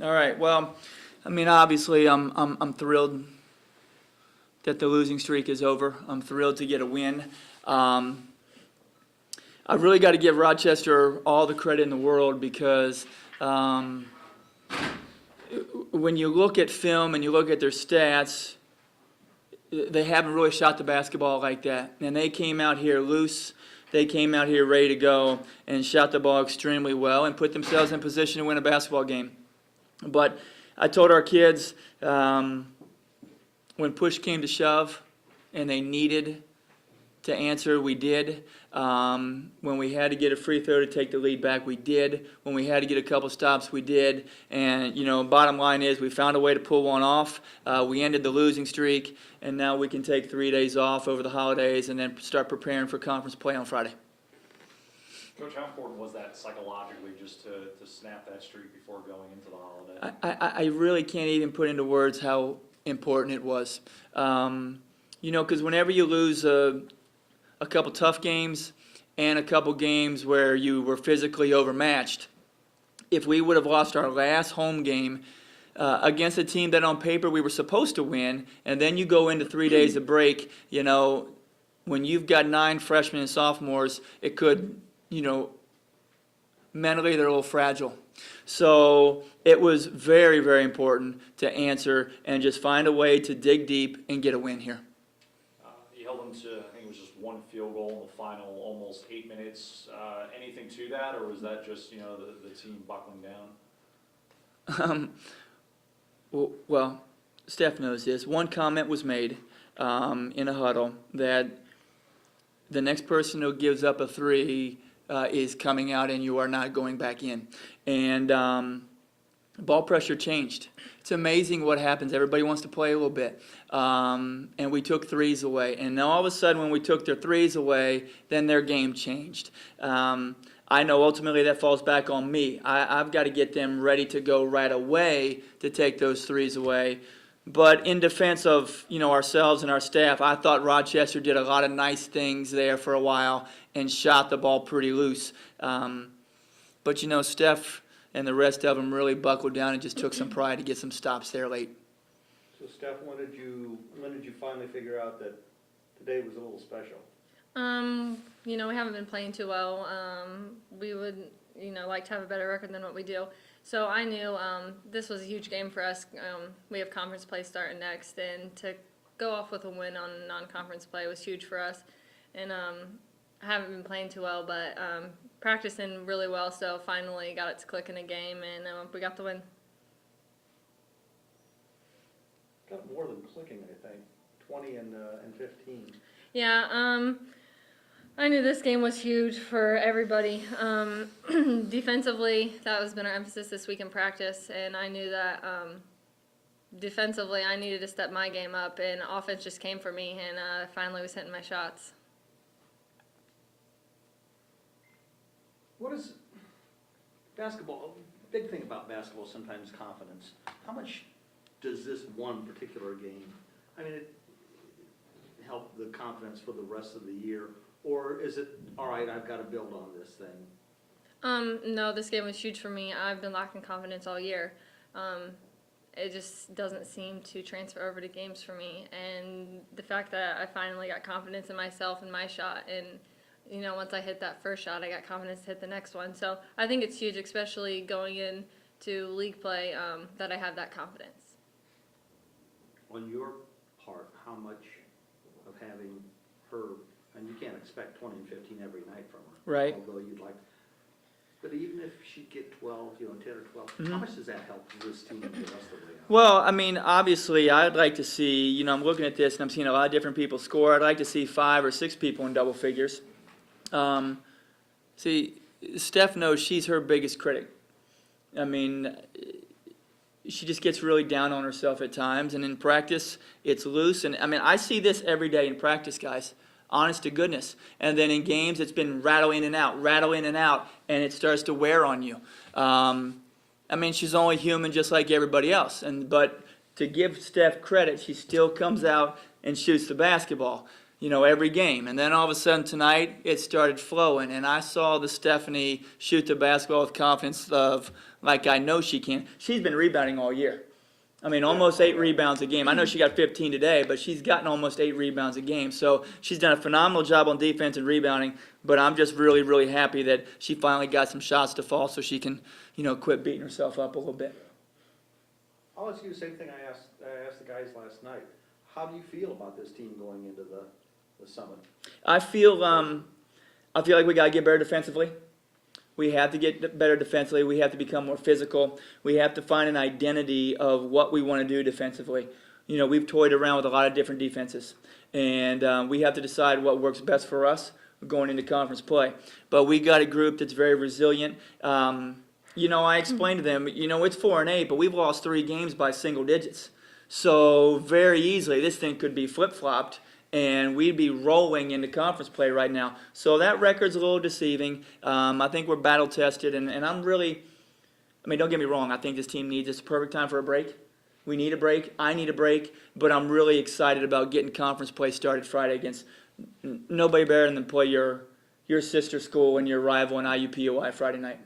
All right. Well, I mean, obviously, I'm thrilled that the losing streak is over. I'm thrilled to get a win. I've really got to give Rochester all the credit in the world because when you look at film and you look at their stats, they haven't really shot the basketball like that. And they came out here loose. They came out here ready to go and shot the ball extremely well and put themselves in position to win a basketball game. But I told our kids when push came to shove and they needed to answer, we did. When we had to get a free throw to take the lead back, we did. When we had to get a couple stops, we did. And, you know, bottom line is we found a way to pull one off. We ended the losing streak, and now we can take 3 days off over the holidays and then start preparing for conference play on Friday. Coach, how important was that psychologically just to snap that streak before going into the holiday? I really can't even put into words how important it was. You know, because whenever you lose a couple tough games and a couple games where you were physically overmatched, if we would have lost our last home game against a team that on paper we were supposed to win, and then you go into 3 days of break, you know, when you've got 9 freshmen and sophomores, it could, you know, mentally they're a little fragile. So it was very, very important to answer and just find a way to dig deep and get a win here. You held them to, I think it was just one field goal in the final almost 8 minutes. Anything to that, or was that just, you know, the team buckling down? Well, Steph knows this. One comment was made in a huddle that the next person who gives up a three is coming out and you are not going back in. And ball pressure changed. It's amazing what happens. Everybody wants to play a little bit. And we took threes away. And now all of a sudden when we took their threes away, then their game changed. I know ultimately that falls back on me. I've got to get them ready to go right away to take those threes away. But in defense of, you know, ourselves and our staff, I thought Rochester did a lot of nice things there for a while and shot the ball pretty loose. But, you know, Steph and the rest of them really buckled down and just took some pride to get some stops there late. So, Steph, when did you finally figure out that today was a little special? You know, we haven't been playing too well. We would, you know, like to have a better record than what we do. So I knew this was a huge game for us. We have conference play starting next, and to go off with a win on non-conference play was huge for us. And I haven't been playing too well, but practicing really well, so finally got it to click in a game, and we got the win. Got more than clicking, I think. 20 and 15. Yeah, I knew this game was huge for everybody. Defensively, that has been our emphasis this week in practice, and I knew that defensively I needed to step my game up, and offense just came for me, and finally was hitting my shots. What is basketball? Big thing about basketball sometimes confidence. How much does this one particular game, I mean, it help the confidence for the rest of the year? Or is it, all right, I've got to build on this thing? No, this game was huge for me. I've been lacking confidence all year. It just doesn't seem to transfer over to games for me. And the fact that I finally got confidence in myself and my shot, and you know, once I hit that first shot, I got confidence to hit the next one. So I think it's huge, especially going into league play, that I have that confidence. On your part, how much of having her, and you can't expect 20 and 15 every night from her. Right. Although you'd like, but even if she get 12, you know, 10 or 12, how much does that help this team the rest of the way out? Well, I mean, obviously, I'd like to see, you know, I'm looking at this and I'm seeing a lot of different people score. I'd like to see 5 or 6 people in double figures. See, Steph knows she's her biggest critic. I mean, she just gets really down on herself at times, and in practice, it's loose. And I mean, I see this every day in practice, guys. Honest to goodness. And then in games, it's been rattle in and out, and it starts to wear on you. I mean, she's only human just like everybody else. But to give Steph credit, she still comes out and shoots the basketball. every game. And then all of a sudden tonight, it started flowing, and I saw the Stefanie shoot the basketball with confidence of, like I know she can. She's been rebounding all year. I mean, almost 8 rebounds a game. I know she got 15 today, but she's gotten almost 8 rebounds a game. So she's done a phenomenal job on defense and rebounding, but I'm just really, really happy that she finally got some shots to fall so she can, quit beating herself up a little bit. I'll ask you the same thing I asked the guys last night. How do you feel about this team going into the summit? I feel like we got to get better defensively. We have to get better defensively. We have to become more physical. We have to find an identity of what we want to do defensively. We've toyed around with a lot of different defenses, and we have to decide what works best for us going into conference play. But we got a group that's very resilient. I explained to them, it's 4-8, but we've lost 3 games by single digits. So very easily, this thing could be flip-flopped, and we'd be rolling into conference play right now. So that record's a little deceiving. I think we're battle-tested, and I'm really, don't get me wrong, I think this team needs, it's a perfect time for a break. We need a break. I need a break, but I'm really excited about getting conference play started Friday against nobody better than play your sister school and your rival in IUPUI Friday night.